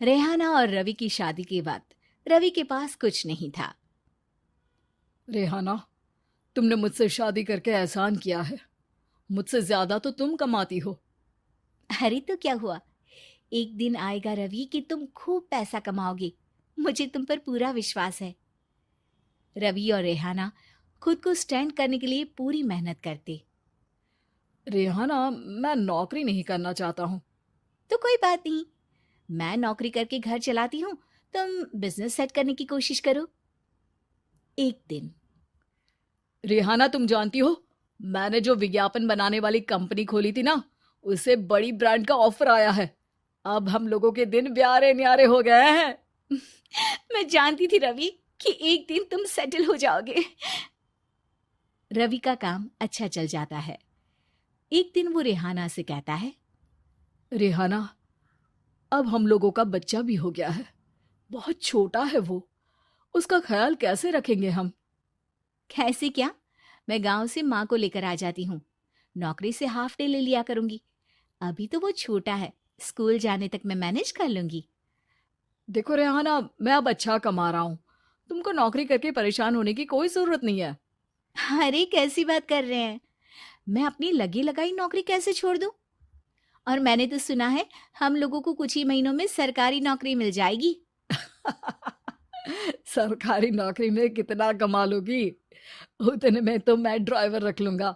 रेहाना और रवि की शादी के बाद रवि के पास कुछ नहीं था। रेहाना, तुमने मुझसे शादी करके एहसान किया है। मुझसे ज्यादा तो तुम कमाती हो। अरे तो क्या हुआ, एक दिन आएगा रवि कि तुम खूब पैसा कमाओगे। मुझे तुम पर पूरा विश्वास है। रवि और रेहाना खुद को स्टैंड करने के लिए पूरी मेहनत करते। रेहाना, मैं नौकरी नहीं करना चाहता हूँ। तो कोई बात नहीं, मैं नौकरी करके घर चलाती हूँ, तुम बिजनेस सेट करने की कोशिश करो। एक दिन रेहाना, तुम जानती हो, मैंने जो विज्ञापन बनाने वाली कंपनी खोली थी ना, उसे बड़ी ब्रांड का ऑफर आया है। अब हम लोगों के दिन ब्यारे न्यारे हो गए हैं। मैं जानती थी रवि कि एक दिन तुम सेटल हो जाओगे। रवि का काम अच्छा चल जाता है। एक दिन वो रेहाना से कहता है, रेहाना, अब हम लोगों का बच्चा भी हो गया है। बहुत छोटा है वो। उसका ख्याल कैसे रखेंगे हम? कैसे क्या, मैं गांव से माँ को लेकर आ जाती हूँ। नौकरी से हाफ डे ले लिया करूंगी। अभी तो वो छोटा है, स्कूल जाने तक मैं मैनेज कर लूंगी। देखो रेहाना, मैं अब अच्छा कमा रहा हूँ। तुमको नौकरी करके परेशान होने की कोई जरूरत नहीं है। अरे कैसी बात कर रहे हैं, मैं अपनी लगी लगाई नौकरी कैसे छोड़ दूं? और मैंने तो सुना है हम लोगों को कुछ ही महीनों में सरकारी नौकरी मिल जाएगी। सरकारी नौकरी में कितना कमा लोगी? उतने में तो मैं ड्राइवर रख लूंगा।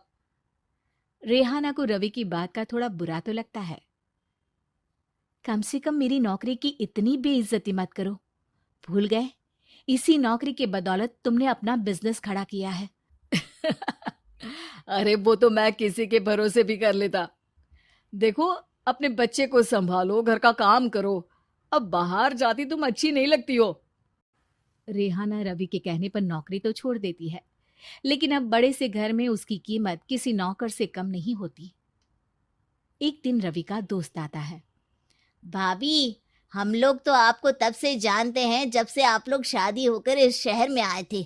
रेहाना को रवि की बात का थोड़ा बुरा तो लगता है। कम से कम मेरी नौकरी की इतनी बेइज्जती मत करो। भूल गए, इसी नौकरी के बदौलत तुमने अपना बिजनेस खड़ा किया है। अरे वो तो मैं किसी के भरोसे भी कर लेता। देखो, अपने बच्चे को संभालो, घर का काम करो। अब बाहर जाती तुम अच्छी नहीं लगती हो। रेहाना रवि के कहने पर नौकरी तो छोड़ देती है, लेकिन अब बड़े से घर में उसकी कीमत किसी नौकर से कम नहीं होती। एक दिन रवि का दोस्त आता है। भाभी, हम लोग तो आपको तब से जानते हैं जब से आप लोग शादी होकर इस शहर में आए थे।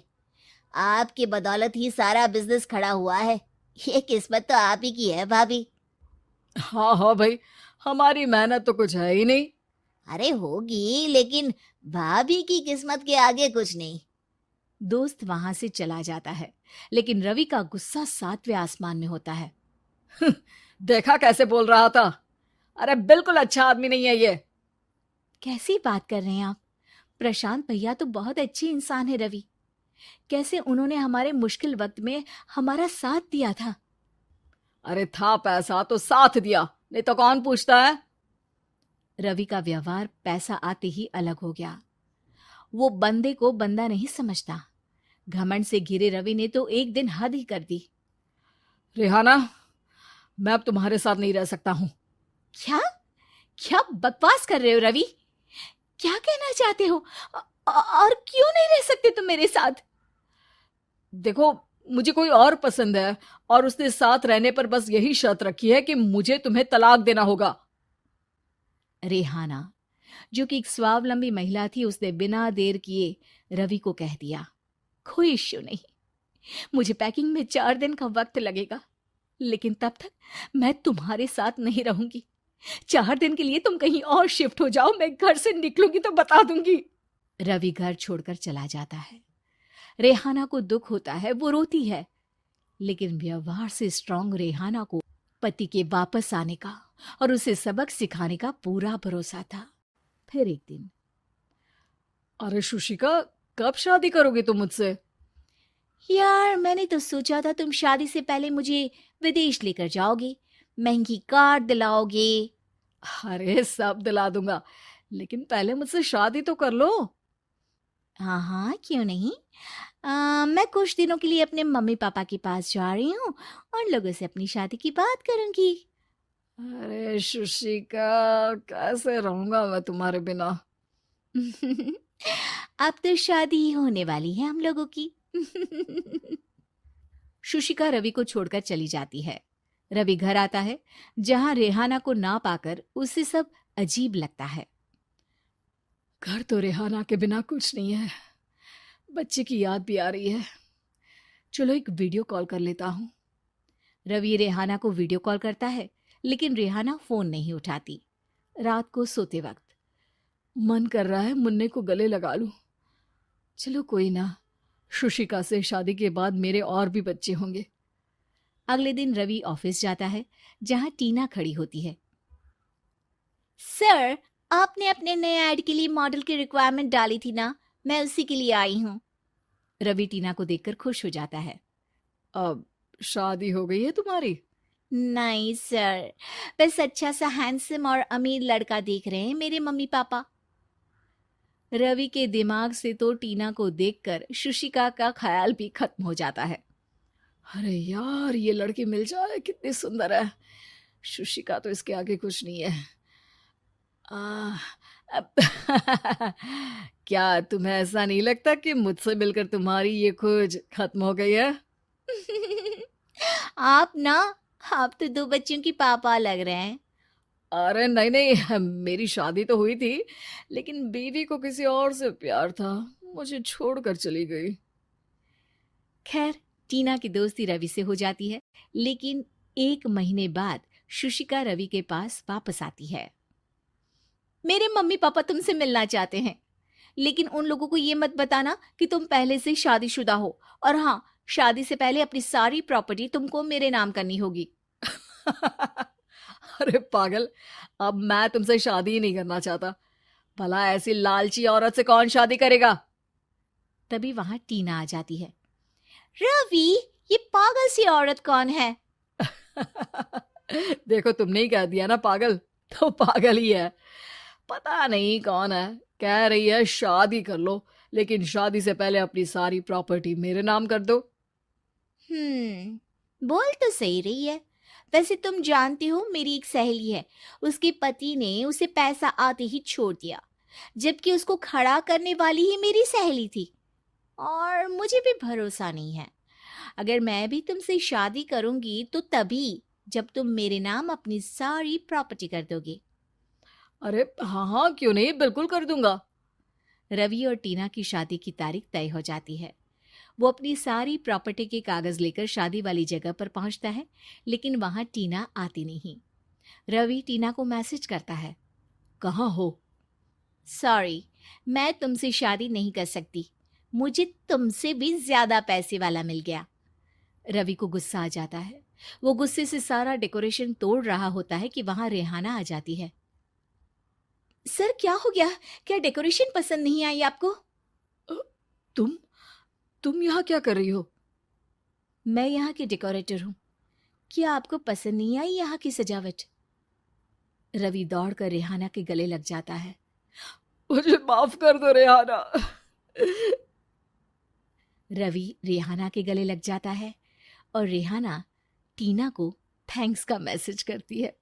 आपकी बदौलत ही सारा बिजनेस खड़ा हुआ है। ये किस्मत तो आप ही की है भाभी। हाँ हाँ भाई, हमारी मेहनत तो कुछ है ही नहीं। अरे होगी, लेकिन भाभी की किस्मत के आगे कुछ नहीं। दोस्त वहां से चला जाता है, लेकिन रवि का गुस्सा सातवें आसमान में होता है। देखा कैसे बोल रहा था? अरे बिल्कुल अच्छा आदमी नहीं है ये। कैसी बात कर रहे हैं आप? प्रशांत भैया तो बहुत अच्छे इंसान है रवि। कैसे उन्होंने हमारे मुश्किल वक्त में हमारा साथ दिया था। अरे था पैसा तो साथ दिया, नहीं तो कौन पूछता है? रवि का व्यवहार पैसा आते ही अलग हो गया। वो बंदे को बंदा नहीं समझता। घमंड से घिरे रवि ने तो एक दिन हद ही कर दी। रेहाना, मैं अब तुम्हारे साथ नहीं रह सकता हूँ। क्या क्या बकवास कर रहे हो रवि? क्या कहना चाहते हो? और क्यों नहीं रह सकते तुम मेरे साथ? देखो, मुझे कोई और पसंद है, और उसने साथ रहने पर बस यही शर्त रखी है कि मुझे तुम्हें तलाक देना होगा। रेहाना, जो कि एक स्वावलंबी महिला थी, उसने बिना देर किए रवि को कह दिया, कोई इश्यू नहीं, मुझे पैकिंग में 4 दिन का वक्त लगेगा, लेकिन तब तक मैं तुम्हारे साथ नहीं रहूंगी। 4 दिन के लिए तुम कहीं और शिफ्ट हो जाओ, मैं घर से निकलूंगी तो बता दूंगी। रवि घर छोड़कर चला जाता है। रेहाना को दुख होता है, वो रोती है, लेकिन व्यवहार से स्ट्रांग रेहाना को पति के वापस आने का और उसे सबक सिखाने का पूरा भरोसा था। फिर एक दिन, अरे शुशिका, कब शादी करोगी तुम मुझसे? यार मैंने तो सोचा था तुम शादी से पहले मुझे विदेश लेकर जाओगे, महंगी कार दिलाओगे। अरे सब दिला दूंगा, लेकिन पहले मुझसे शादी तो कर लो। हाँ हाँ, क्यों नहीं। मैं कुछ दिनों के लिए अपने मम्मी पापा के पास जा रही हूँ और लोगों से अपनी शादी की बात करूंगी। अरे शुशिका, कैसे रहूंगा मैं तुम्हारे बिना? अब तो शादी ही होने वाली है हम लोगों की। शुशिका रवि को छोड़कर चली जाती है। रवि घर आता है, जहां रेहाना को ना पाकर उसे सब अजीब लगता है। घर तो रेहाना के बिना कुछ नहीं है। बच्चे की याद भी आ रही है। चलो एक वीडियो कॉल कर लेता हूँ। रवि रेहाना को वीडियो कॉल करता है, लेकिन रेहाना फोन नहीं उठाती। रात को सोते वक्त मन कर रहा है मुन्ने को गले लगा लूं। चलो कोई ना, शुशिका से शादी के बाद मेरे और भी बच्चे होंगे। अगले दिन रवि ऑफिस जाता है, जहां टीना खड़ी होती है। सर, आपने अपने नए ऐड के लिए मॉडल की रिक्वायरमेंट डाली थी ना, मैं उसी के लिए आई हूँ। रवि टीना को देखकर खुश हो जाता है। अब शादी हो गई है तुम्हारी? नहीं सर, बस अच्छा सा हैंडसम और अमीर लड़का देख रहे हैं मेरे मम्मी पापा। रवि के दिमाग से तो टीना को देखकर शुशिका का ख्याल भी खत्म हो जाता है। अरे यार, ये लड़की मिल जाए कितनी सुंदर है। शुशिका तो इसके आगे कुछ नहीं है। आ, अब क्या तुम्हें ऐसा नहीं लगता कि मुझसे मिलकर तुम्हारी ये खोज खत्म हो गई है? आप ना, आप तो 2 बच्चों की पापा लग रहे हैं। अरे नहीं नहीं, मेरी शादी तो हुई थी, लेकिन बीवी को किसी और से प्यार था, मुझे छोड़कर चली गई। खैर, टीना की दोस्ती रवि से हो जाती है, लेकिन 1 महीने बाद शुशिका रवि के पास वापस आती है। मेरे मम्मी पापा तुमसे मिलना चाहते हैं, लेकिन उन लोगों को ये मत बताना कि तुम पहले से शादीशुदा हो, और हाँ, शादी से पहले अपनी सारी प्रॉपर्टी तुमको मेरे नाम करनी होगी। अरे पागल, अब मैं तुमसे शादी ही नहीं करना चाहता। भला ऐसी लालची औरत से कौन शादी करेगा? तभी वहां टीना आ जाती है। रवि, ये पागल सी औरत कौन है? देखो, तुमने ही कह दिया ना पागल, तो पागल ही है। पता नहीं कौन है, कह रही है शादी कर लो, लेकिन शादी से पहले अपनी सारी प्रॉपर्टी मेरे नाम कर दो। बोल तो सही रही है। वैसे तुम जानती हो, मेरी एक सहेली है, उसके पति ने उसे पैसा आते ही छोड़ दिया, जबकि उसको खड़ा करने वाली ही मेरी सहेली थी। और मुझे भी भरोसा नहीं है। अगर मैं भी तुमसे शादी करूंगी तो तभी, जब तुम मेरे नाम अपनी सारी प्रॉपर्टी कर दोगे। अरे हाँ हाँ, क्यों नहीं, बिल्कुल कर दूंगा। रवि और टीना की शादी की तारीख तय हो जाती है। वो अपनी सारी प्रॉपर्टी के कागज लेकर शादी वाली जगह पर पहुंचता है, लेकिन वहां टीना आती नहीं। रवि टीना को मैसेज करता है। कहाँ हो? सॉरी, मैं तुमसे शादी नहीं कर सकती, मुझे तुमसे भी ज्यादा पैसे वाला मिल गया। रवि को गुस्सा आ जाता है। वो गुस्से से सारा डेकोरेशन तोड़ रहा होता है कि वहां रेहाना आ जाती है। सर, क्या हो गया? क्या डेकोरेशन पसंद नहीं आई आपको? अ, तुम यहाँ क्या कर रही हो? मैं यहाँ की डेकोरेटर हूँ। क्या आपको पसंद नहीं आई यहाँ की सजावट? रवि दौड़कर रेहाना के गले लग जाता है। मुझे माफ कर दो रेहाना। रवि रेहाना के गले लग जाता है और रेहाना टीना को थैंक्स का मैसेज करती है।